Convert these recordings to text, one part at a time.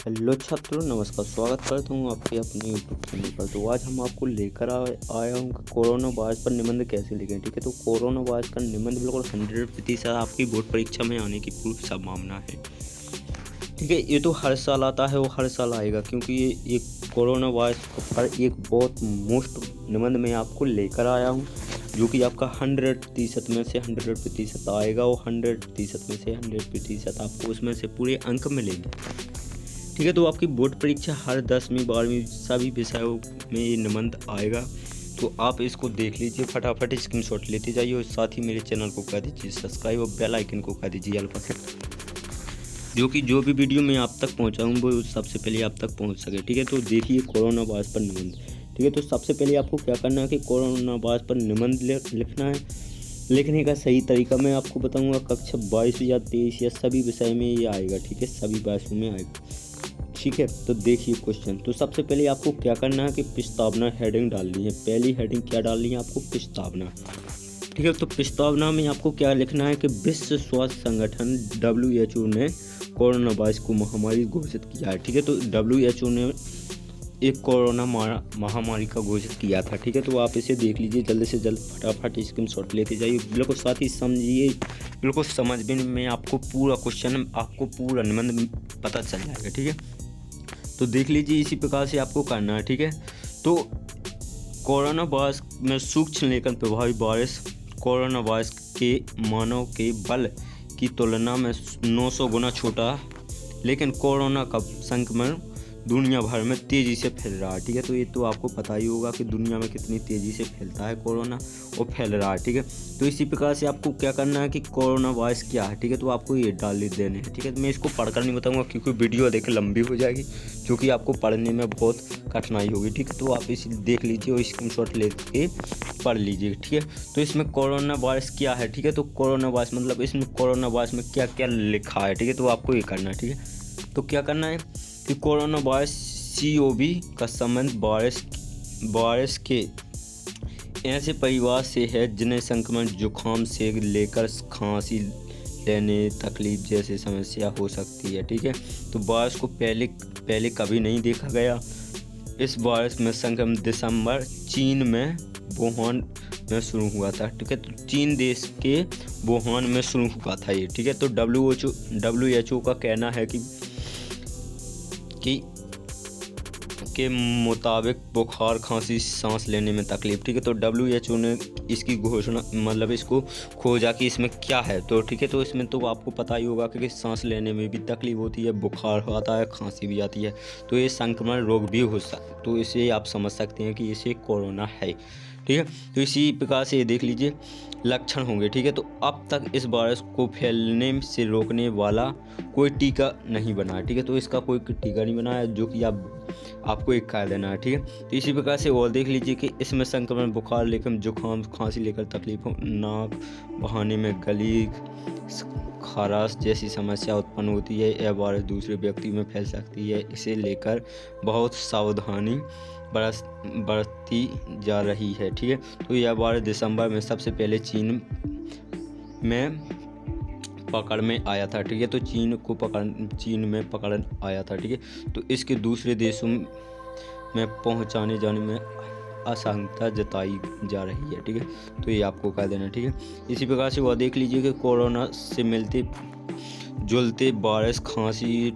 Hello छात्रों, नमस्कार। स्वागत करता हूँ आपके अपने यूट्यूब चैनल पर। तो आज हम आपको लेकर आया हूँ कि कोरोना वायरस पर निबंध कैसे लिखें। ठीक है, तो कोरोना वायरस का निबंध बिल्कुल 100% आपकी बोर्ड परीक्षा में आने की पूरी संभावना है। ठीक है, ये तो हर साल आता है, वो हर साल आएगा, क्योंकि ये कोरोना वायरस पर एक बहुत मोस्ट निबंध में आपको लेकर आया हूँ, जो कि आपका 100% में से 100% आएगा। वो 100% में से 100% आपको उसमें से पूरे अंक मिलेंगे। ठीक है, तो आपकी बोर्ड परीक्षा हर 10वीं 12वीं सभी विषयों में ये निबंध आएगा। तो आप इसको देख लीजिए, फटाफट स्क्रीनशॉट लेते जाइए और साथ ही मेरे चैनल को कर दीजिए सब्सक्राइब और बेल आइकन को कर दीजिए अल्फा से, जो कि जो भी वीडियो मैं आप तक पहुंचाऊं वो सबसे पहले आप तक पहुंच सके। ठीक है, तो देखिए कोरोना वायरस पर निबंध। ठीक है, तो सबसे पहले आपको क्या करना है कि कोरोना वायरस पर निबंध लिखना है। लिखने का सही तरीका मैं आपको बताऊंगा। कक्षा 22 या 23 या सभी विषय में ये आएगा। ठीक है, सभी विषयों में आएगा। ठीक है, तो देखिए क्वेश्चन। तो सबसे पहले आपको क्या करना है कि प्रस्तावना हेडिंग डालनी है। पहली हेडिंग क्या डालनी है आपको? प्रस्तावना। ठीक है, तो प्रस्तावना में आपको क्या लिखना है कि विश्व स्वास्थ्य संगठन WHO ने कोरोना वायरस को महामारी घोषित किया है। ठीक है, तो WHO ने एक कोरोना महामारी का घोषित किया था। ठीक है, तो आप इसे देख लीजिए जल्दी से जल्द, फटाफट स्क्रीनशॉट लेते जाइए। बिल्कुल साथ ही समझिए, बिल्कुल समझने में आपको पूरा क्वेश्चन, आपको पूरा निबंध पता चल जाएगा। ठीक है, तो देख लीजिए, इसी प्रकार से आपको करना है। ठीक है, तो कोरोना वायरस में सूक्ष्म लेखन प्रभावी वायरस कोरोना वायरस के मानव के बल की तुलना में 900 गुना छोटा, लेकिन कोरोना का संक्रमण दुनिया भर में तेज़ी से फैल रहा है। ठीक है, तो ये तो आपको पता ही होगा कि दुनिया में कितनी तेज़ी से फैलता है कोरोना और फैल रहा है। ठीक है, तो इसी प्रकार से आपको क्या करना है कि कोरोना वायरस क्या है। ठीक है, तो आपको ये डाल देने हैं। ठीक है, तो मैं इसको पढ़कर नहीं बताऊंगा क्योंकि वीडियो देख लंबी हो जाएगी, जो कि आपको पढ़ने में बहुत कठिनाई होगी। ठीक है, तो आप इसे देख लीजिए और स्क्रीनशॉट लेके पढ़ लीजिए। ठीक है, तो इसमें कोरोना वायरस क्या है। ठीक है, तो कोरोना वायरस मतलब इसमें कोरोना वायरस में क्या क्या लिखा है। ठीक है, तो आपको ये करना है। ठीक है, तो क्या करना है कि कोरोना वायरस COV का संबंध वायरस के ऐसे परिवार से है जिन्हें संक्रमण जुखाम से लेकर खांसी लेने तकलीफ जैसे समस्या हो सकती है। ठीक है, तो वायरस को पहले कभी नहीं देखा गया। इस वायरस में संक्रमण दिसंबर चीन में वुहान में शुरू हुआ था। ठीक है, तो चीन देश के वुहान में शुरू हुआ था ये। ठीक है, तो WHO का कहना है कि के मुताबिक बुखार, खांसी, सांस लेने में तकलीफ। ठीक है, तो WHO ने इसकी घोषणा मतलब इसको खोजा कि इसमें क्या है। तो ठीक है, तो इसमें तो आपको पता ही होगा कि सांस लेने में भी तकलीफ होती है, बुखार आता है, खांसी भी आती है, तो ये संक्रमण रोग भी हो सकता है। तो इसे आप समझ सकते हैं कि इसे कोरोना है। ठीक है, तो इसी प्रकार से ये देख लीजिए लक्षण होंगे। ठीक है, तो अब तक इस वायरस को फैलने से रोकने वाला कोई टीका नहीं बना है। ठीक है, तो इसका कोई टीका नहीं बना है, जो कि आपको एक कर देना है। ठीक है, तो इसी प्रकार से और देख लीजिए कि इसमें संक्रमण बुखार लेकर जुखाम, खांसी लेकर तकलीफ हो, नाक बहाने में गली, खराश जैसी समस्या उत्पन्न होती है। यह वायरस दूसरे व्यक्ति में फैल सकती है। इसे लेकर बहुत सावधानी बरती जा रही है। ठीक है, तो यह वायरस दिसंबर में सबसे पहले चीन में पकड़ में आया था। ठीक है, तो चीन में पकड़ आया था। ठीक है, तो इसके दूसरे देशों में पहुंचाने जाने में आशंका जताई जा रही है। ठीक है, तो ये आपको कह देना। ठीक है, इसी प्रकार से वह देख लीजिए कि कोरोना से मिलते जुलते वायरस खांसी,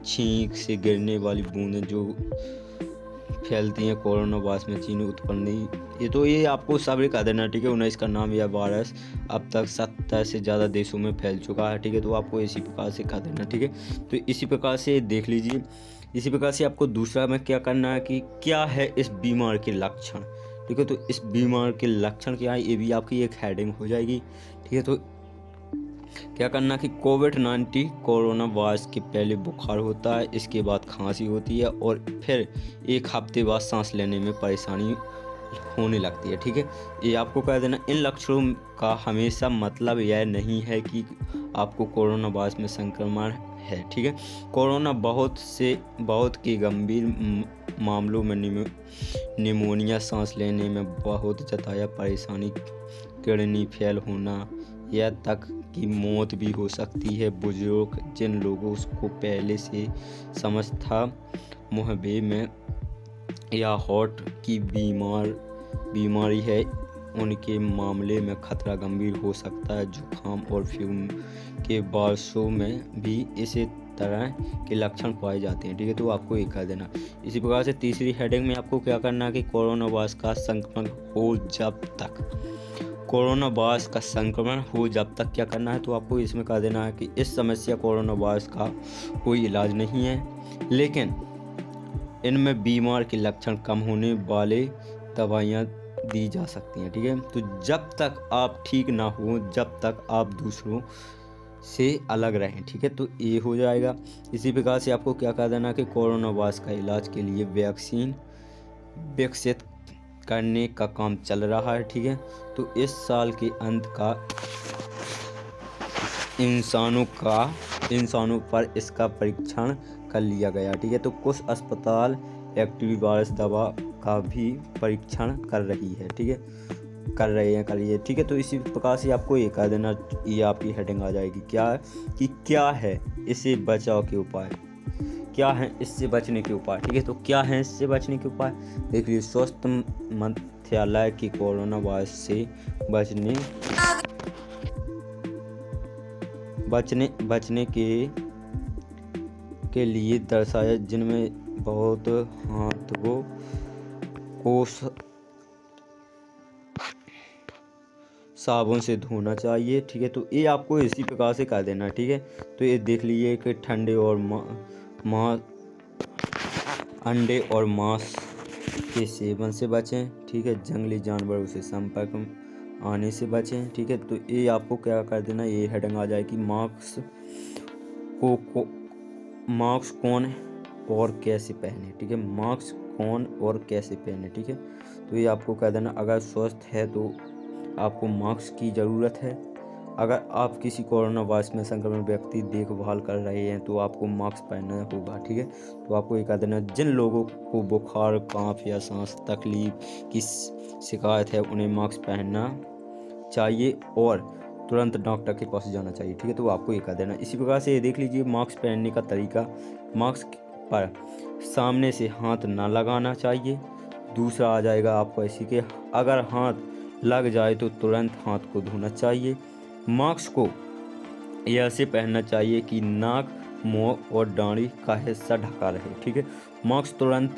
छींक से गिरने वाली बूंदें जो फैलती हैं कोरोना वायरस में चीन उत्पन्न नहीं। ये आपको सब कह देना। ठीक है, 19 का नाम यह वायरस अब तक 70 से ज़्यादा देशों में फैल चुका है। ठीक है, तो आपको इसी प्रकार से कह देना। ठीक है, तो इसी प्रकार से देख लीजिए। इसी प्रकार से आपको दूसरा में क्या करना है कि क्या है इस बीमार के लक्षण। ठीक है, तो इस बीमार के लक्षण क्या है, ये भी आपकी एक हेडिंग हो जाएगी। ठीक है, तो क्या करना कि कोविड-19 कोरोना वायरस के पहले बुखार होता है, इसके बाद खांसी होती है और फिर एक हफ्ते बाद सांस लेने में परेशानी होने लगती है। ठीक है, ये आपको कह देना। इन लक्षणों का हमेशा मतलब यह नहीं है कि आपको कोरोना वायरस में संक्रमण है। ठीक है, कोरोना बहुत के गंभीर मामलों में निमोनिया, सांस लेने में बहुत ज़्यादा परेशानी, किडनी फेल होना, यह तक की मौत भी हो सकती है। बुजुर्ग जिन लोगों को पहले से समझ था मुहब्बे में या हार्ट की बीमारी है, उनके मामले में खतरा गंभीर हो सकता है। जुकाम और फ्लू के बारिशों में भी इसी तरह के लक्षण पाए जाते हैं। ठीक है, तो आपको ये कर देना। इसी प्रकार से तीसरी हेडिंग में आपको क्या करना है कि कोरोना वायरस का संक्रमण हो जब तक क्या करना है, तो आपको इसमें कर देना है कि इस समस्या कोरोना वायरस का कोई इलाज नहीं है, लेकिन इनमें बीमार के लक्षण कम होने वाले दवाइयाँ दी जा सकती हैं। ठीक है, तो जब तक आप ठीक ना हो, जब तक आप दूसरों से अलग रहें। ठीक है, तो ये हो जाएगा। इसी प्रकार से आपको क्या कर देना कि कोरोना वायरस का इलाज के लिए वैक्सीन विकसित करने का काम चल रहा है। ठीक है, तो इस साल के अंत का इंसानों पर इसका परीक्षण कर लिया गया। ठीक है, तो कुछ अस्पताल एक्टिव वायरस दवा का भी परीक्षण कर रही है। ठीक है, कर रही है। ठीक है, तो इसी प्रकार से आपको ये कर देना, ये आपकी हेडिंग आ जाएगी क्या है इससे बचाव के उपाय, क्या है इससे बचने के उपाय। ठीक है, तो क्या है इससे बचने के उपाय, देख लीजिए। स्वास्थ्य मंत्रालय की कोरोना वायरस से बचने के लिए दर्शाया, जिनमें बहुत हाथों को साबुन से धोना चाहिए। ठीक है, तो ये आपको इसी प्रकार से कर देना है। ठीक है, तो ये देख लीजिए कि ठंडे और अंडे और मांस के सेवन से बचें। ठीक है, जंगली जानवरों से संपर्क में आने से बचें। ठीक है, तो ये आपको क्या कर देना, ये हेडिंग आ जाएगी मास्क कौन और कैसे पहने। ठीक है, मास्क कौन और कैसे पहने। ठीक है, तो ये आपको कह देना, अगर स्वस्थ है तो आपको मास्क की ज़रूरत है। अगर आप किसी कोरोना वायरस में संक्रमित व्यक्ति देखभाल कर रहे हैं तो आपको मास्क पहनना होगा। ठीक है, तो आपको ये कह देना, जिन लोगों को बुखार, कांप या सांस तकलीफ की शिकायत है उन्हें मास्क पहनना चाहिए और तुरंत डॉक्टर के पास जाना चाहिए। ठीक है, तो आपको ये कह देना। इसी प्रकार से ये देख लीजिए मास्क पहनने का तरीका, मास्क पर सामने से हाथ ना लगाना चाहिए। दूसरा आ जाएगा आपको ऐसी कि अगर हाथ लग जाए तो तुरंत हाथ को धोना चाहिए। मास्क को ऐसे पहनना चाहिए कि नाक, मुंह और दाढ़ी का हिस्सा ढका रहे। ठीक है, मास्क तुरंत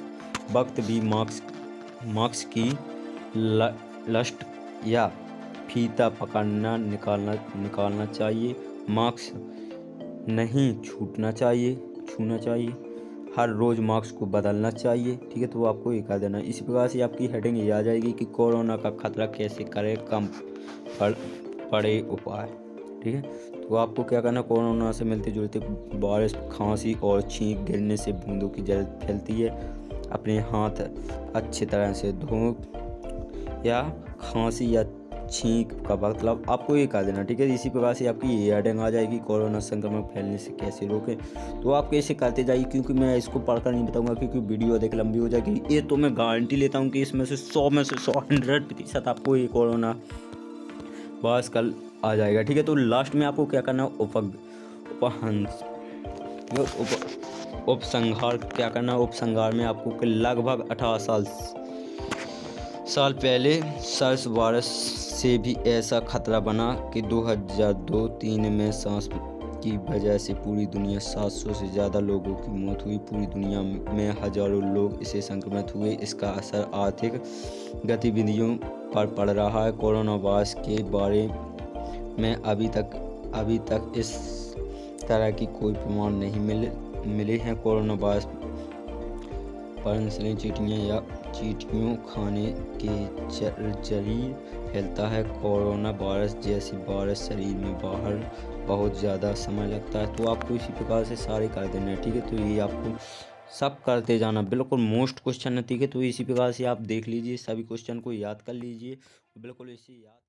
वक्त भी मास्क की लस्ट या फीता पकड़ना निकालना चाहिए। मास्क नहीं छूना चाहिए। हर रोज़ मास्क को बदलना चाहिए। ठीक है, तो आपको ये कर देना। इसी प्रकार से आपकी हेडिंग ये आ जाएगी कि कोरोना का खतरा कैसे करें कम, पड़े उपाय। ठीक है, तो आपको क्या करना, कोरोना से मिलते जुलते बारिश, खांसी और छींक गिरने से बूंदों की जड़ फैलती है। अपने हाथ अच्छी तरह से धो या खांसी या छींक का मतलब आपको ये कर देना। ठीक है, इसी प्रकार से आपकी ये हेडिंग आ जाएगी, कोरोना संक्रमण फैलने से कैसे रोकें। तो आप कैसे करते जाइए, क्योंकि मैं इसको पढ़कर नहीं बताऊंगा क्योंकि वीडियो अधिक लंबी हो जाएगी। ये तो मैं गारंटी लेता हूँ कि इसमें से 100 में से 100% आपको ये कोरोना वायरस कल आ जाएगा। ठीक है, तो लास्ट में आपको क्या करना है, उपसंहार क्या करना है। उपसंहार में आपको लगभग 18 साल पहले सार्स वायरस से भी ऐसा खतरा बना कि 2002-03 में सांस की वजह से पूरी दुनिया 700 से ज़्यादा लोगों की मौत हुई। पूरी दुनिया में हजारों लोग इससे संक्रमित हुए। इसका असर आर्थिक गतिविधियों पर पड़ रहा है। कोरोना वायरस के बारे में अभी तक इस तरह की कोई प्रमाण नहीं मिले हैं। कोरोना वायरस परनसली चींटियों खाने के जरिए फैलता है। कोरोना वायरस जैसी वायरस शरीर में बाहर बहुत ज़्यादा समय लगता है। तो आपको इसी प्रकार से सारे कर देना है। ठीक है, तो ये आपको सब करते जाना, बिल्कुल मोस्ट क्वेश्चन है। ठीक है, तो इसी प्रकार से आप देख लीजिए, सभी क्वेश्चन को याद कर लीजिए, बिल्कुल इसी याद